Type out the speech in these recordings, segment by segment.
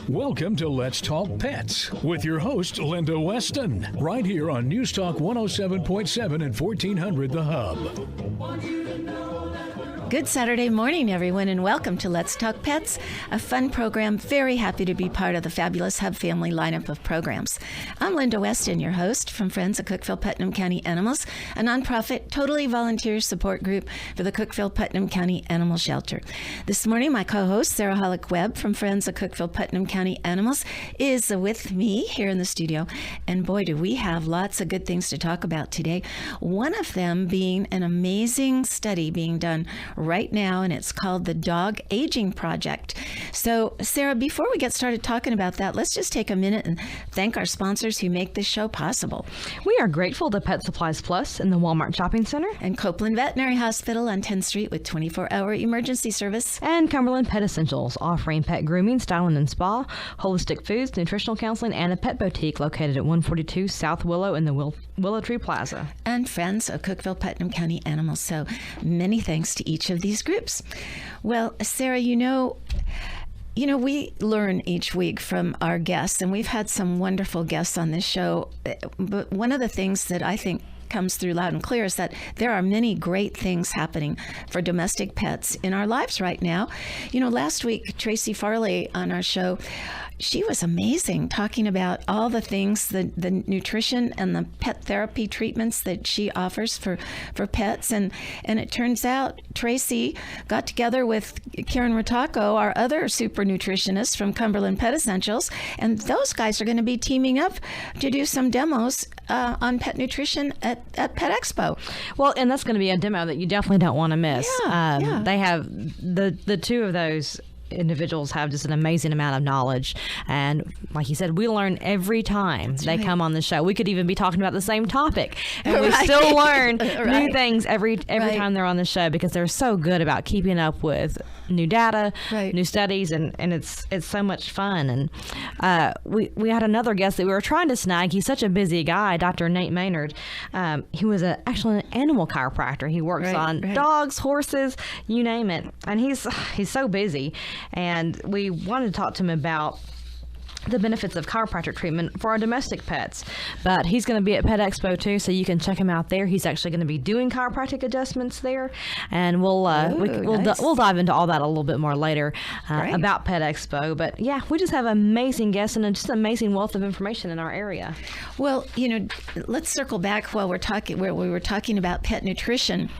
Welcome to Let's Talk Pets with your host, Linda Weston, right here on News Talk 107.7 and 1400 The Hub. Good Saturday morning, everyone, and welcome to Let's Talk Pets, a fun program. Very happy to be part of the fabulous Hub family lineup of programs. I'm Linda Weston, your host from Friends of Cookeville-Putnam County Animals, a nonprofit, totally volunteer support group for the Cookeville-Putnam County Animal Shelter. This morning, my co-host, Sarah Hollick-Webb from Friends of Cookeville-Putnam County Animals, is with me here in the studio. And boy, do we have lots of good things to talk about today. One of them being an amazing study being done right now, and it's called the Dog Aging Project. So, Sarah, before we get started talking about that, let's just take a minute and thank our sponsors who make this show possible. We are grateful to Pet Supplies Plus in the Walmart Shopping Center, and Copeland Veterinary Hospital on 10th Street with 24-hour emergency service, and Cumberland Pet Essentials, offering pet grooming, styling, and spa, holistic foods, nutritional counseling, and a pet boutique located at 142 South Willow in the Willow Tree Plaza. And Friends of Cookeville-Putnam County Animals. So many thanks to each of these groups. Well, Sarah, you know, we learn each week from our guests, and we've had some wonderful guests on this show. But one of the things that I think comes through loud and clear is that there are many great things happening for domestic pets in our lives right now. You know, last week, Tracy Farley on our show, she was amazing talking about all the things, the nutrition and the pet therapy treatments that she offers for pets. And it turns out Tracy got together with Karen Rotako, our other super nutritionist from Cumberland Pet Essentials, and those guys are going to be teaming up to do some demos on pet nutrition at Pet Expo. Well, and that's going to be a demo that you definitely don't want to miss. Yeah. They have the two of those individuals have just an amazing amount of knowledge, and like you said, we learn every time they come on the show. We could even be talking about the same topic, and we still learn new things every time they're on the show, because they're so good about keeping up with new data, new studies, and it's so much fun. And we had another guest that we were trying to snag. He's such a busy guy, Dr. Nate Maynard. He was actually an animal chiropractor. He works on dogs, horses, you name it, and he's so busy. And we wanted to talk to him about the benefits of chiropractic treatment for our domestic pets. But he's going to be at Pet Expo too, so you can check him out there. He's actually going to be doing chiropractic adjustments there, and we'll dive into all that a little bit more later about Pet Expo. But yeah, we just have amazing guests and just an amazing wealth of information in our area. Well, you know, let's circle back while we were talking about pet nutrition.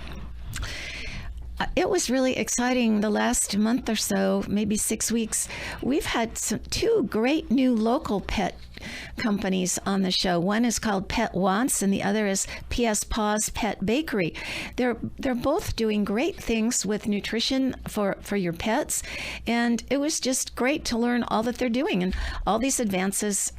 It was really exciting the last month or so, maybe 6 weeks. We've had two great new local pet companies on the show. One is called Pet Wants, and the other is P.S. Paws Pet Bakery. They're both doing great things with nutrition for your pets, and it was just great to learn all that they're doing, and all these advances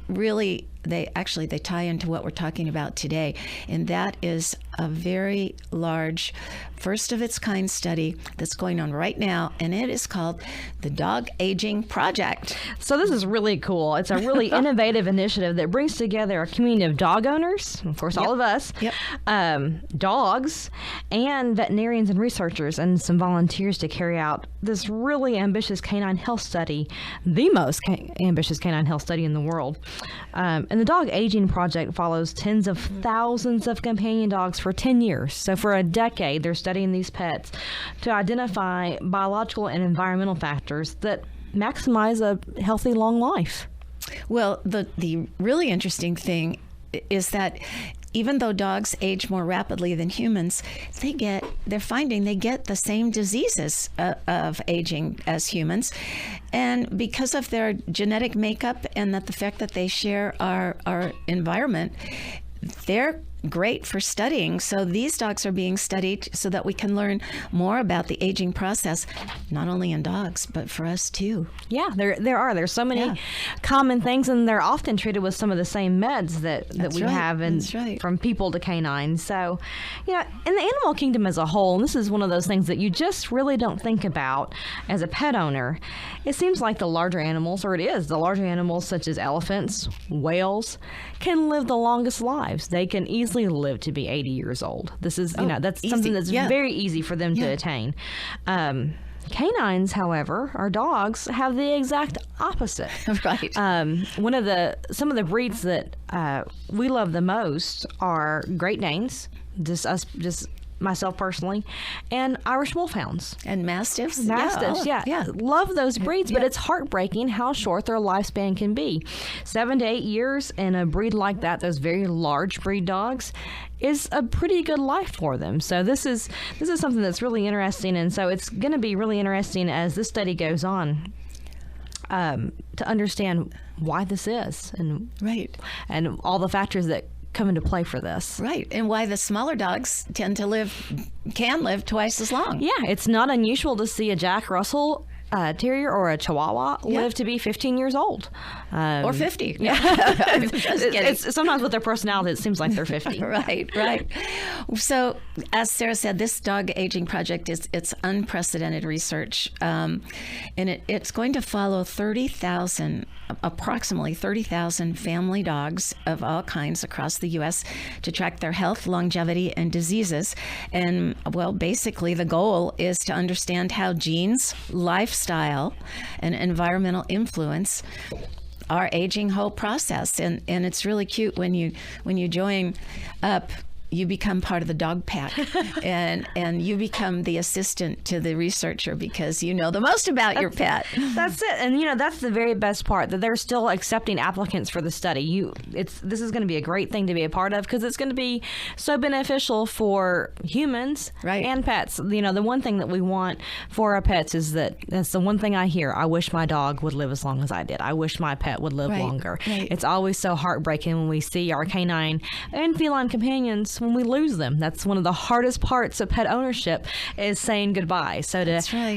really they tie into what we're talking about today, and that is a very large, first of its kind study that's going on right now, and it is called the Dog Aging Project. So this is really cool. It's a really innovative initiative that brings together a community of dog owners, of course, all of us, dogs, and veterinarians and researchers, and some volunteers to carry out this really ambitious canine health study, the most ambitious canine health study in the world. And the Dog Aging Project follows tens of thousands of companion dogs for 10 years. So for a decade, they're studying these pets to identify biological and environmental factors that maximize a healthy, long life. Well, the really interesting thing is that even though dogs age more rapidly than humans, they're finding they get the same diseases of aging as humans. And because of their genetic makeup and the fact that they share our environment, they're great for studying. So these dogs are being studied so that we can learn more about the aging process, not only in dogs, but for us too. Yeah, there's so many common things, and they're often treated with some of the same meds that we have from people to canines. So, in the animal kingdom as a whole, and this is one of those things that you just really don't think about as a pet owner, it seems like the larger animals such as elephants, whales, can live the longest lives. They can easily live to be 80 years old. This is, that's easy. Something that's very easy for them to attain. Canines, however, our dogs, have the exact opposite. Right. Some of the breeds that we love the most are Great Danes, just myself personally, and Irish Wolfhounds. And Mastiffs? Yeah. Love those breeds, but it's heartbreaking how short their lifespan can be. 7 to 8 years in a breed like that, those very large breed dogs, is a pretty good life for them. So this is something that's really interesting, and so it's going to be really interesting as this study goes on to understand why this is, and and all the factors that come into play for this. Right. And why the smaller dogs can live twice as long. Yeah, it's not unusual to see a Jack Russell Terrier or a Chihuahua live to be 15 years old. Or 50. Yeah. It's sometimes with their personality, it seems like they're 50. Right. So, as Sarah said, this dog aging project it's unprecedented research. And it's going to follow approximately 30,000 family dogs of all kinds across the U.S. to track their health, longevity, and diseases. And, well, basically the goal is to understand how genes, lifestyle, and environmental influence our aging whole process. And it's really cute when you join up. You become part of the dog pack, and you become the assistant to the researcher because you know the most about your pet. That's it, and that's the very best part, that they're still accepting applicants for the study. This is going to be a great thing to be a part of because it's going to be so beneficial for humans and pets. The one thing that we want for our pets is that's the one thing I hear. I wish my dog would live as long as I did. I wish my pet would live longer. Right. It's always so heartbreaking when we see our canine and feline companions when we lose them. That's one of the hardest parts of pet ownership, is saying goodbye. So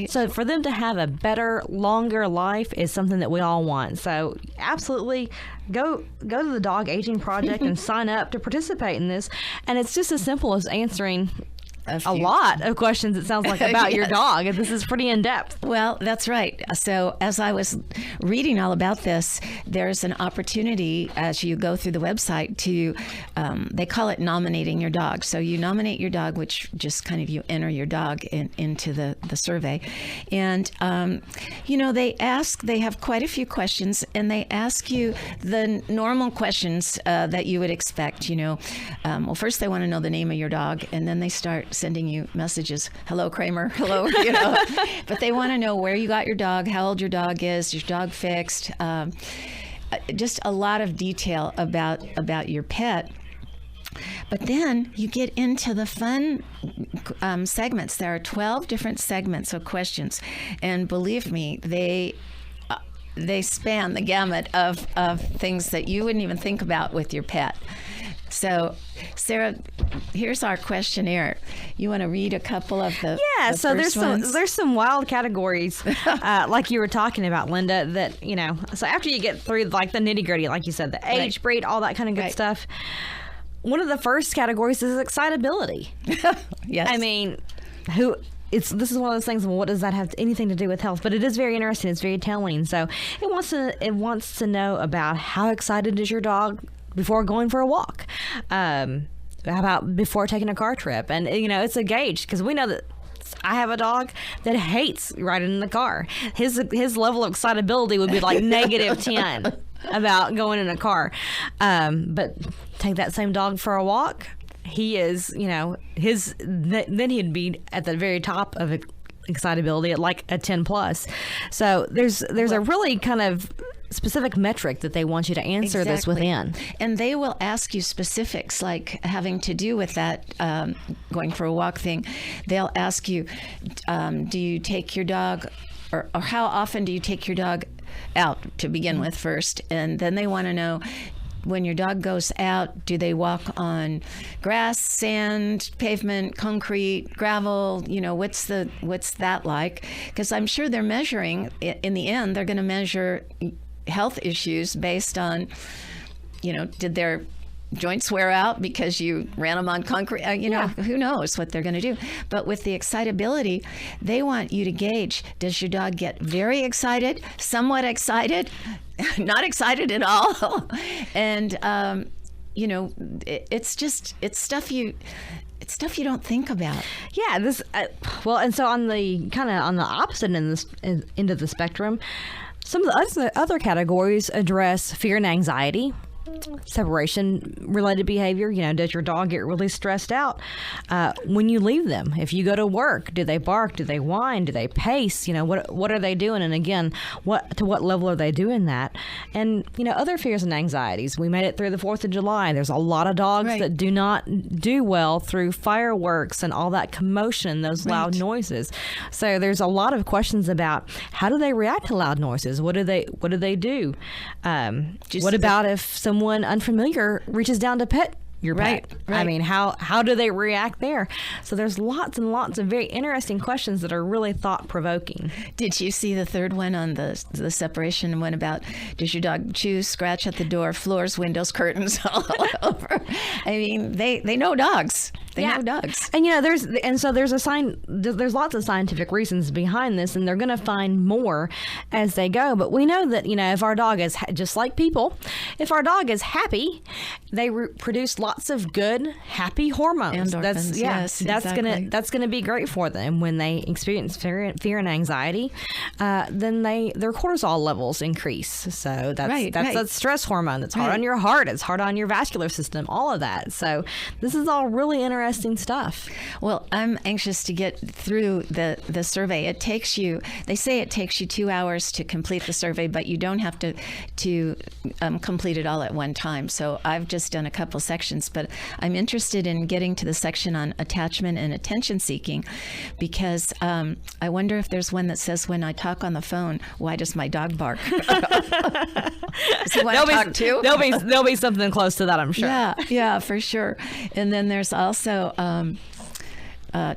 so for them to have a better, longer life is something that we all want. So absolutely go to the Dog Aging Project and sign up to participate in this. And it's just as simple as answering a lot of questions, it sounds like, about your dog. This is pretty in-depth. Well, that's right. So as I was reading all about this, there's an opportunity as you go through the website to, they call it nominating your dog. So you nominate your dog, which just kind of you enter your dog into the survey. And, they have quite a few questions, and they ask you the normal questions that you would expect. Well, first they want to know the name of your dog, and then they start sending you messages. Hello, Kramer. Hello. But they want to know where you got your dog, how old your dog is your dog fixed, just a lot of detail about your pet. But then you get into the fun segments. There are 12 different segments of questions, and believe me, they span the gamut of things that you wouldn't even think about with your pet. So, Sarah, here's our questionnaire. You want to read a couple of the so first there's some wild categories, like you were talking about, Linda. That so after you get through like the nitty gritty, like you said, the age, breed, all that kind of good stuff. One of the first categories is excitability. Yes. I mean, this is one of those things. Well, what does that have anything to do with health? But it is very interesting. It's very telling. So it wants to know about how excited is your dog before going for a walk. How about before taking a car trip? And it's a gauge, because we know that I have a dog that hates riding in the car. His level of excitability would be like -10 about going in a car. But take that same dog for a walk, he is, then he'd be at the very top of excitability at like a 10+. So there's a really kind of specific metric that they want you to answer this within. And they will ask you specifics like having to do with that going for a walk thing. They'll ask you, do you take your dog, or how often do you take your dog out to begin with first? And then they want to know, when your dog goes out, do they walk on grass, sand, pavement, concrete, gravel? What's that like? Because I'm sure they're measuring, in the end, they're going to measure health issues based on, did their joints wear out because you ran them on concrete? Who knows what they're going to do. But with the excitability, they want you to gauge, does your dog get very excited, somewhat excited, not excited at all? And, it's stuff it's stuff you don't think about. Yeah, this and so on the opposite end of the spectrum, some of the other categories address fear and anxiety, separation related behavior. Does your dog get really stressed out when you leave them? If you go to work, do they bark? Do they whine? Do they pace? What are they doing? And again, to what level are they doing that? And other fears and anxieties. We made it through the 4th of July. There's a lot of dogs that do not do well through fireworks and all that commotion, those loud noises. So there's a lot of questions about how do they react to loud noises? What do they do? What about if someone unfamiliar reaches down to pet your pet? Right. I mean, how do they react there? So there's lots and lots of very interesting questions that are really thought-provoking. Did you see the third one on the separation one about, does your dog chew, scratch at the door, floors, windows, curtains, all over? I mean, they know dogs. They know dogs. And there's lots of scientific reasons behind this, and they're going to find more as they go. But we know that, if our dog is just like people, if our dog is happy, they produce lots of good, happy hormones. Endorphins, yes, exactly. That's gonna be great for them when they experience fear and anxiety. Then their cortisol levels increase. So that's a stress hormone. That's hard on your heart. It's hard on your vascular system. All of that. So this is all really interesting stuff. Well, I'm anxious to get through the survey. They say it takes you 2 hours to complete the survey, but you don't have to complete it all at one time. So I've just done a couple sections, but I'm interested in getting to the section on attachment and attention seeking, because I wonder if there's one that says, when I talk on the phone, why does my dog bark? Does he want to talk too? There'll be something close to that, I'm sure. Yeah, for sure. And then there's also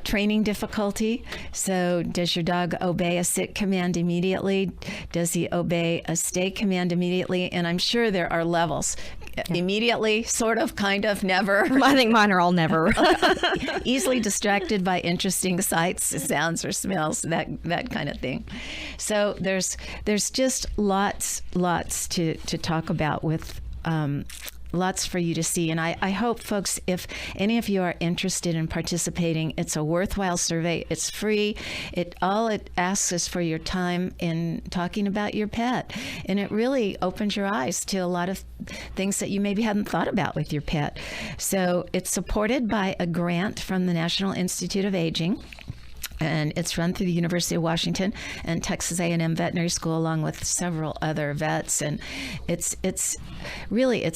training difficulty. So does your dog obey a sit command immediately? Does he obey a stay command immediately? And I'm sure there are levels. Immediately, sort of, kind of, never. I think mine are all never. Easily distracted by interesting sights, sounds, or smells, that kind of thing. So there's just lots to talk about with lots for you to see. And I hope, folks, if any of you are interested in participating, it's a worthwhile survey. It's free. All it asks is for your time in talking about your pet. And it really opens your eyes to a lot of things that you maybe hadn't thought about with your pet. So it's supported by a grant from the National Institute of Aging. And it's run through the University of Washington and Texas A&M Veterinary School, along with several other vets. And it's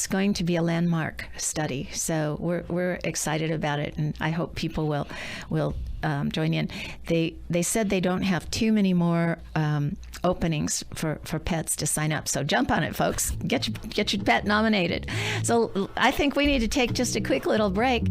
going to be a landmark study. So we're excited about it, and I hope people will join in. They said they don't have too many more openings for pets to sign up. So jump on it, folks. Get your pet nominated. So I think we need to take just a quick little break.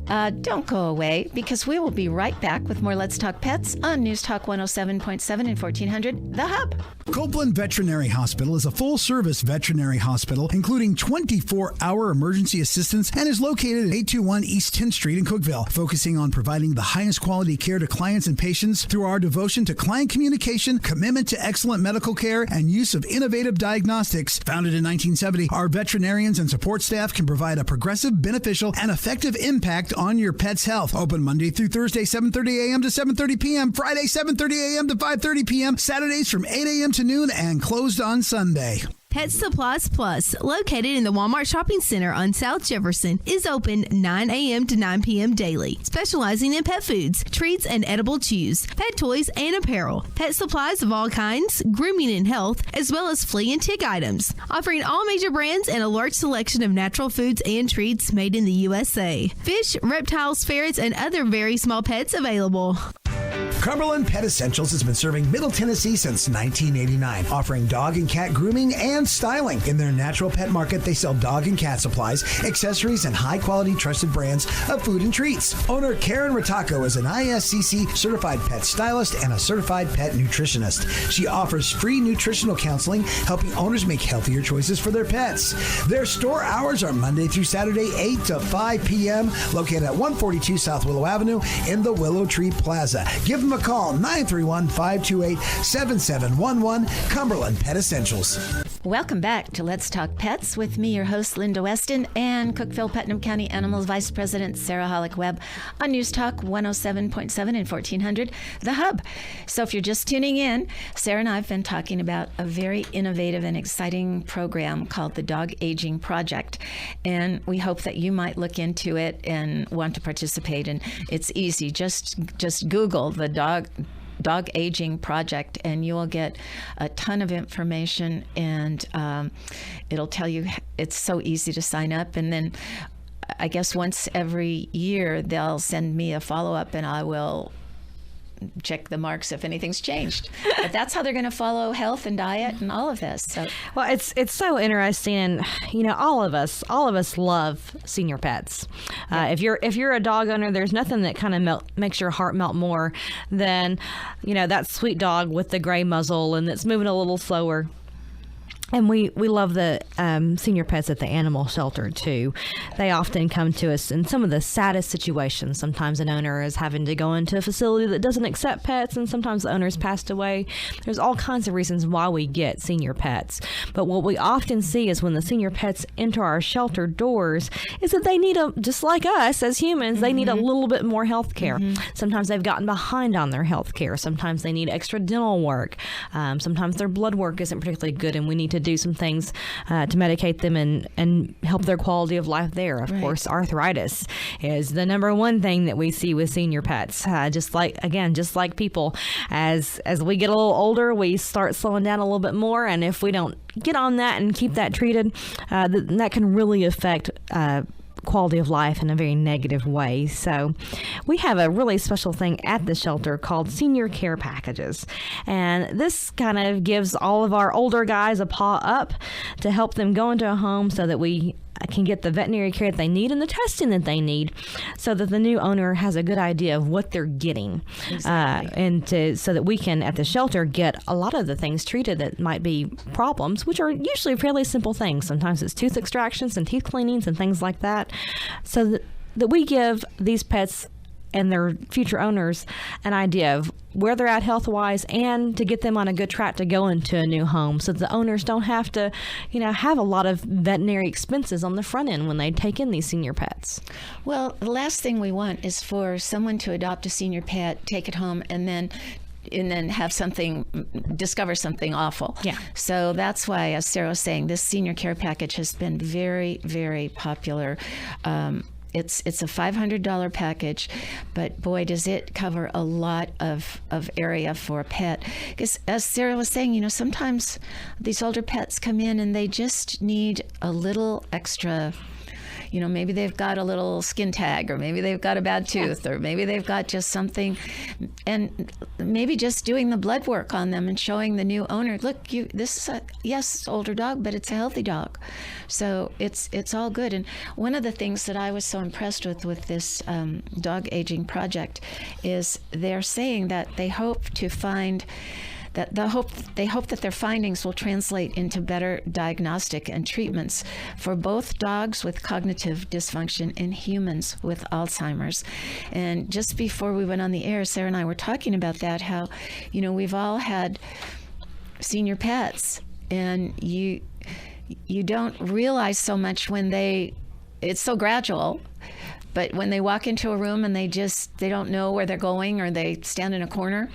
Don't go away, because we will be right back with more Let's Talk Pets on News Talk 107.7 and 1400, The Hub. Copeland Veterinary Hospital is a full-service veterinary hospital, including 24-hour emergency assistance, and is located at 821 East 10th Street in Cookeville, focusing on providing the highest quality care to clients and patients through our devotion to client communication, commitment to excellent medical care, and use of innovative diagnostics. Founded in 1970, our veterinarians and support staff can provide a progressive, beneficial, and effective impact on your pet's health. Open Monday through Thursday, 7:30 a.m. to 7:30 p.m., Friday, 7:30 a.m. to 5:30 p.m., Saturdays from 8 a.m. to noon, and closed on Sunday. Pet Supplies Plus, located in the Walmart Shopping Center on South Jefferson, is open 9 a.m. to 9 p.m. daily, specializing in pet foods, treats, and edible chews, pet toys, and apparel, pet supplies of all kinds, grooming and health, as well as flea and tick items, offering all major brands and a large selection of natural foods and treats made in the USA. Fish, reptiles, ferrets, and other very small pets available. Cumberland Pet Essentials has been serving Middle Tennessee since 1989, offering dog and cat grooming and styling. In their natural pet market, they sell dog and cat supplies, accessories, and high-quality trusted brands of food and treats. Owner Karen Rataco is an ISCC certified pet stylist and a certified pet nutritionist. She offers free nutritional counseling, helping owners make healthier choices for their pets. Their store hours are Monday through Saturday, 8 to 5 p.m., located at 142 South Willow Avenue in the Willow Tree Plaza. Give them them a call, 931-528-7711, Cumberland Pet Essentials. Welcome back to Let's Talk Pets with me, your host, Linda Weston, and Cookeville, Putnam County Animals Vice President Sarah Hollick-Webb on News Talk 107.7 and 1400, The Hub. So if you're just tuning in, Sarah and I have been talking about a very innovative and exciting program called the Dog Aging Project. And we hope that you might look into it and want to participate. And it's easy. Just Google the Dog Aging Project, and you will get a ton of information, and it'll tell you it's so easy to sign up. And then I guess once every year they'll send me a follow-up, and I will check the marks if anything's changed. But that's how they're going to follow health and diet and all of this. So, well, it's so interesting, and all of us love senior pets. Yeah. If you're a dog owner, there's nothing that kind of makes your heart melt more than that sweet dog with the gray muzzle and that's moving a little slower. And we love the senior pets at the animal shelter, too. They often come to us in some of the saddest situations. Sometimes an owner is having to go into a facility that doesn't accept pets, and sometimes the owner's passed away. There's all kinds of reasons why we get senior pets. But what we often see is when the senior pets enter our shelter doors is that they need, just like us as humans, they need a little bit more health care. Sometimes they've gotten behind on their health care. Sometimes they need extra dental work. Sometimes their blood work isn't particularly good, and we need to do some things to medicate them and help their quality of life there. Of course, arthritis is the number one thing that we see with senior pets. Just like people, as we get a little older, we start slowing down a little bit more, and if we don't get on that and keep that treated, that can really affect quality of life in a very negative way. So we have a really special thing at the shelter called senior care packages, and this kind of gives all of our older guys a paw up to help them go into a home so that we can get the veterinary care that they need and the testing that they need, so that the new owner has a good idea of what they're getting. Exactly. So that we can, at the shelter, get a lot of the things treated that might be problems, which are usually fairly simple things. Sometimes it's tooth extractions and teeth cleanings and things like that. So that we give these pets and their future owners an idea of where they're at health-wise, and to get them on a good track to go into a new home, so that the owners don't have to, have a lot of veterinary expenses on the front end when they take in these senior pets. Well, the last thing we want is for someone to adopt a senior pet, take it home, and then discover something awful. Yeah. So that's why, as Sarah was saying, this senior care package has been very, very popular. It's a $500 package, but boy, does it cover a lot of area for a pet. Because as Sarah was saying, sometimes these older pets come in and they just need a little extra. Maybe they've got a little skin tag, or maybe they've got a bad tooth, or maybe they've got just something, and maybe just doing the blood work on them and showing the new owner, look, this is yes, older dog, but it's a healthy dog. So it's all good. And one of the things that I was so impressed with this dog aging project is they're saying that they hope to find they hope that their findings will translate into better diagnostic and treatments for both dogs with cognitive dysfunction and humans with Alzheimer's. And just before we went on the air, Sarah and I were talking about that, how, we've all had senior pets, and you don't realize so much when it's so gradual. But when they walk into a room and they don't know where they're going, or they stand in a corner.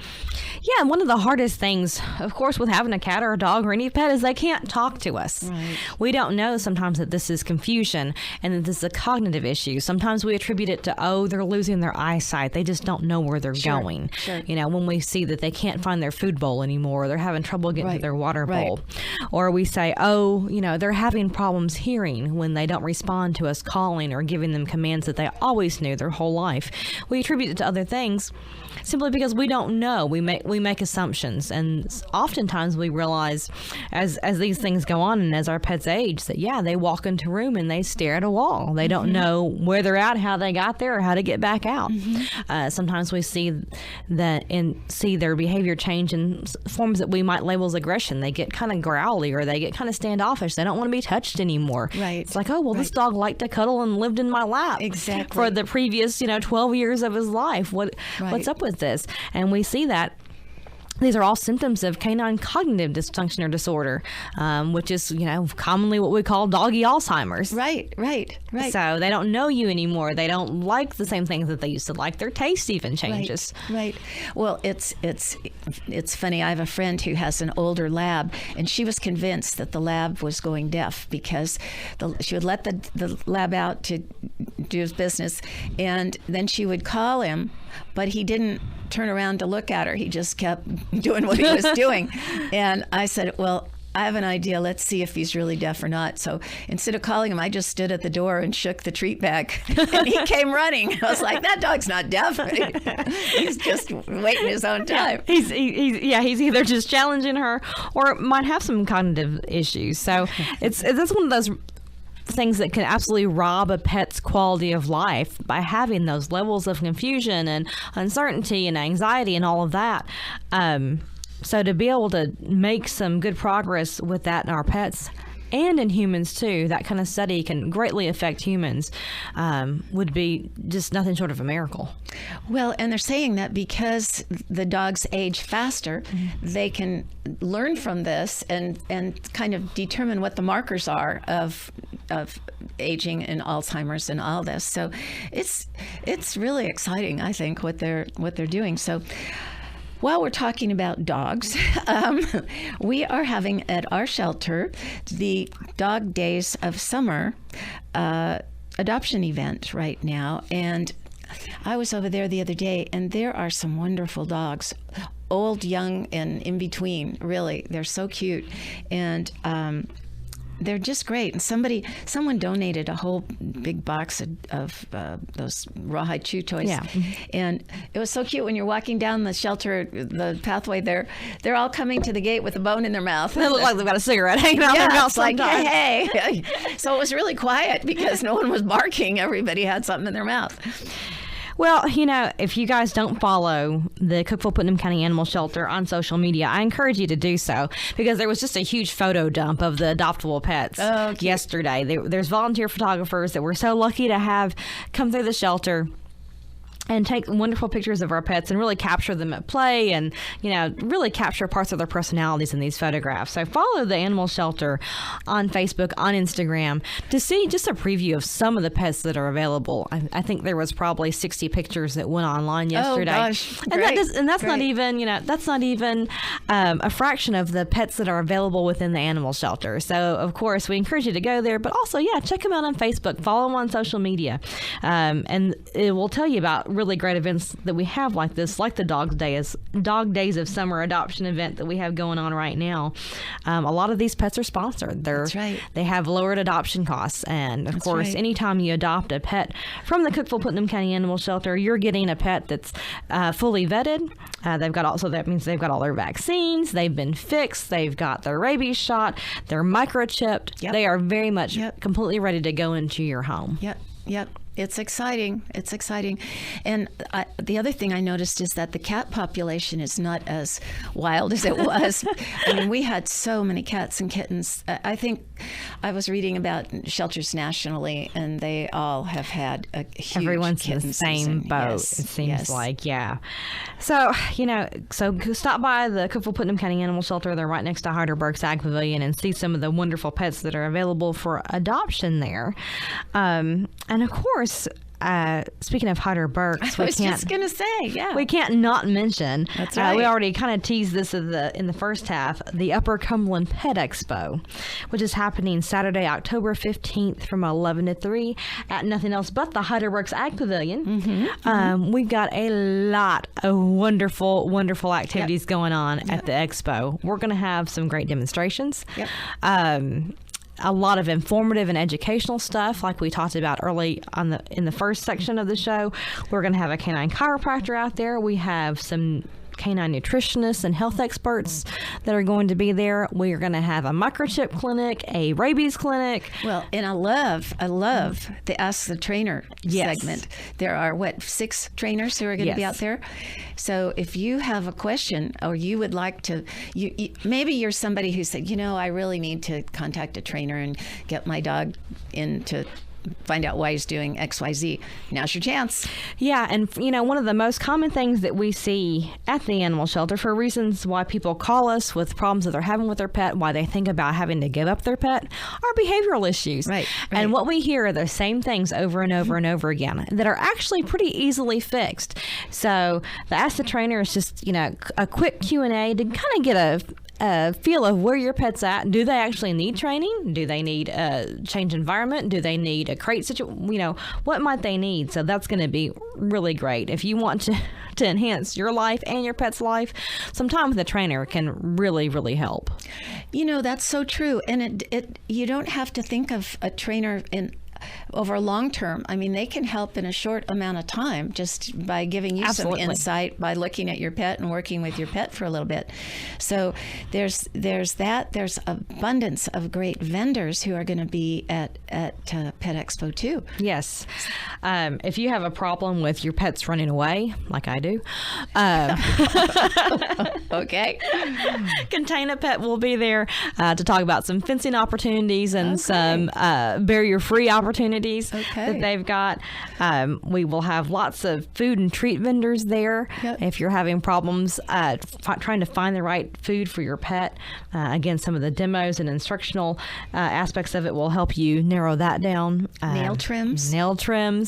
Yeah, and one of the hardest things, of course, with having a cat or a dog or any pet is they can't talk to us. Right. We don't know sometimes that this is confusion and that this is a cognitive issue. Sometimes we attribute it to, they're losing their eyesight. They just don't know where they're going. Sure. When we see that they can't find their food bowl anymore, or they're having trouble getting to their water bowl. Or we say, they're having problems hearing when they don't respond to us calling or giving them commands that they always knew their whole life. We attribute it to other things simply because we don't know. We we make assumptions, and oftentimes we realize as these things go on and as our pets age that they walk into a room and they stare at a wall. They don't know where they're at, how they got there, or how to get back out. Sometimes we see their behavior change in forms that we might label as aggression. They get kind of growly, or they get kind of standoffish. They don't want to be touched anymore. Right. It's like, this dog liked to cuddle and lived in my lap for the previous 12 years of his life. What's up with this? And we see that these are all symptoms of canine cognitive dysfunction or disorder, which is, commonly what we call doggy Alzheimer's. Right. So they don't know you anymore. They don't like the same things that they used to like. Their taste even changes. Right. Well, it's funny. I have a friend who has an older lab, and she was convinced that the lab was going deaf because she would let the lab out to do his business, and then she would call him, but he didn't turn around to look at her. He just kept doing what he was doing. And I said, well, I have an idea. Let's see if he's really deaf or not. So instead of calling him, I just stood at the door and shook the treat bag, and he came running. I was like, that dog's not deaf. He's just waiting his own time. He's either just challenging her or might have some cognitive issues. So that's one of those things that can absolutely rob a pet's quality of life by having those levels of confusion and uncertainty and anxiety and all of that. So to be able to make some good progress with that in our pets and in humans too, that kind of study can greatly affect humans, would be just nothing short of a miracle. Well, and they're saying that because the dogs age faster, they can learn from this and kind of determine what the markers are of aging and Alzheimer's and all this. So it's really exciting, I think, what they're doing. So while we're talking about dogs, we are having at our shelter the Dog Days of Summer adoption event right now. And I was over there the other day, and there are some wonderful dogs, old, young, and in between. Really, they're so cute. And they're just great. And someone donated a whole big box of those rawhide chew toys. Yeah. And it was so cute when you're walking down the shelter, the pathway there, they're all coming to the gate with a bone in their mouth. They look like they've got a cigarette hanging out their mouth. It's like, hey. So it was really quiet because no one was barking. Everybody had something in their mouth. Well, if you guys don't follow the Cookeville-Putnam County Animal Shelter on social media, I encourage you to do so, because there was just a huge photo dump of the adoptable pets yesterday. There's volunteer photographers that we're so lucky to have come through the shelter and take wonderful pictures of our pets and really capture them at play and, really capture parts of their personalities in these photographs. So follow the Animal Shelter on Facebook, on Instagram, to see just a preview of some of the pets that are available. I think there was probably 60 pictures that went online yesterday. Oh, gosh. And that's not even a fraction of the pets that are available within the Animal Shelter. So, of course, we encourage you to go there, but also, check them out on Facebook, follow them on social media, and it will tell you about really great events that we have like this, like the Dog Days of Summer adoption event that we have going on right now. A lot of these pets are sponsored. That's right. They have lowered adoption costs, and of course, anytime you adopt a pet from the Cookeville-Putnam County Animal Shelter, you're getting a pet that's fully vetted. That means they've got all their vaccines, they've been fixed, they've got their rabies shot, they're microchipped. Yep. They are very much completely ready to go into your home. Yep. It's exciting. And the other thing I noticed is that the cat population is not as wild as it was. I mean, we had so many cats and kittens. I think I was reading about shelters nationally, and they all have had a huge Everyone's in the same boat, yes, it seems like, yeah. So, so stop by the Cookeville-Putnam County Animal Shelter. They're right next to Heidelberg's Ag Pavilion, and see some of the wonderful pets that are available for adoption there. And of course, speaking of Heidelberg's, I was just going to say, we can't not mention. That's right. We already kind of teased this in the first half, the Upper Cumberland Pet Expo, which is happening Saturday, October 15th from 11 to 3 at nothing else but the Heidelberg's Ag Pavilion. We've got a lot of wonderful, wonderful activities going on at the expo. We're going to have some great demonstrations. A lot of informative and educational stuff, like we talked about early in the first section of the show. We're going to have a canine chiropractor out there. We have some canine nutritionists and health experts that are going to be there. We are going to have a microchip clinic, a rabies clinic. Well, and I love the Ask the Trainer segment. There are, 6 trainers who are going to be out there. So if you have a question or you would like to, maybe you're somebody who said, I really need to contact a trainer and get my dog in to find out why he's doing XYZ. Now's your chance. Yeah, and one of the most common things that we see at the animal shelter for reasons why people call us with problems that they're having with their pet, why they think about having to give up their pet, are behavioral issues. Right. And what we hear are the same things over and over and over again that are actually pretty easily fixed. So the Ask the Trainer is just, a quick Q&A to kind of get a feel of where your pet's at. Do they actually need training? Do they need a change environment? Do they need a crate situation? What might they need? So that's going to be really great. If you want to enhance your life and your pet's life, some time with a trainer can really, really help. That's so true. And you don't have to think of a trainer over long term. I mean, they can help in a short amount of time just by giving you some insight, by looking at your pet and working with your pet for a little bit. So there's that. There's abundance of great vendors who are going to be at Pet Expo too. Yes. If you have a problem with your pets running away, like I do, okay, Contain a Pet will be there to talk about some fencing opportunities and some barrier-free opportunities that they've got. We will have lots of food and treat vendors there. Yep. If you're having problems trying to find the right food for your pet, again, some of the demos and instructional aspects of it will help you narrow that down. Nail trims,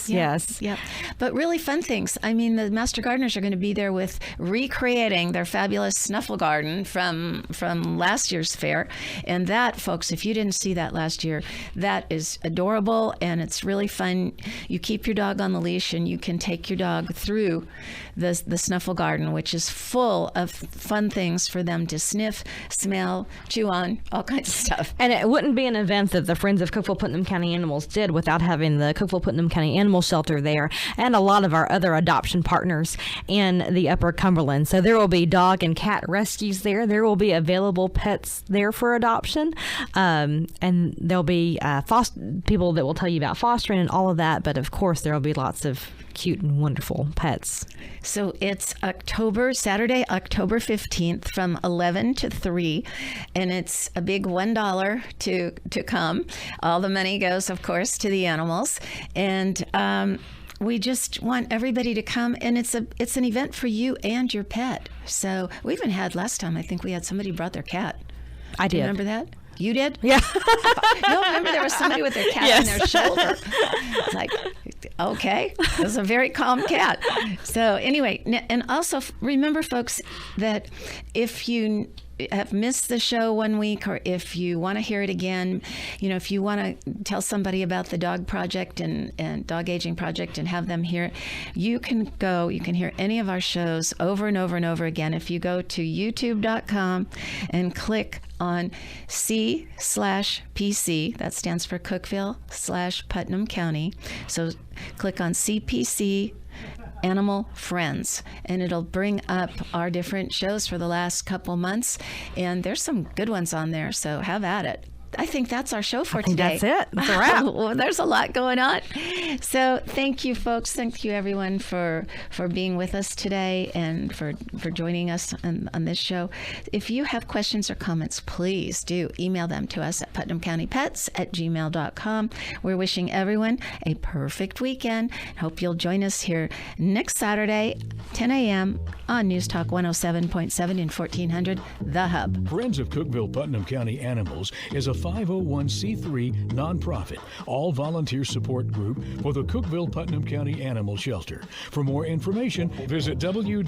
yes. Yep. But really fun things. I mean, the Master Gardeners are going to be there with recreating their fabulous snuffle garden from last year's fair. And that, folks, if you didn't see that last year, that is adorable. And it's really fun. You keep your dog on the leash and you can take your dog through the snuffle garden, which is full of fun things for them to sniff, smell, chew on, all kinds of stuff. And it wouldn't be an event that the Friends of Cookeville-Putnam County Animals did without having the Cookeville-Putnam County Animal Shelter there and a lot of our other adoption partners in the Upper Cumberland. So there will be dog and cat rescues there. There will be available pets there for adoption. And there'll be people that will tell you about fostering and all of that, but of course there will be lots of cute and wonderful pets. So it's Saturday, October 15th from 11 to 3, and it's a big $1 to come. All the money goes, of course, to the animals, and we just want everybody to come, and it's an event for you and your pet. So we even had last time, I think we had somebody brought their cat. I did. Remember that? You did? Yeah. No, remember there was somebody with their cat on their shoulder. It's like, okay, it was a very calm cat. So anyway, and also remember, folks, that if you have missed the show one week, or if you want to hear it again, if you want to tell somebody about the dog project and dog aging project and have them hear it, you can hear any of our shows over and over and over again. If you go to youtube.com and click on C/PC, that stands for Cookeville/Putnam County. So click on CPC Animal Friends, and it'll bring up our different shows for the last couple months, and there's some good ones on there, so have at it. I think that's our show for today. That's it. That's a wrap. Well, there's a lot going on. So thank you, folks. Thank you, everyone, for being with us today and for joining us on this show. If you have questions or comments, please do email them to us at putnamcountypets@gmail.com. We're wishing everyone a perfect weekend. Hope you'll join us here next Saturday, 10 a.m. on News Talk 107.7 and 1400, The Hub. Friends of Cookeville-Putnam County Animals is a 501c3 nonprofit, all-volunteer support group for the Cookeville-Putnam County Animal Shelter. For more information, visit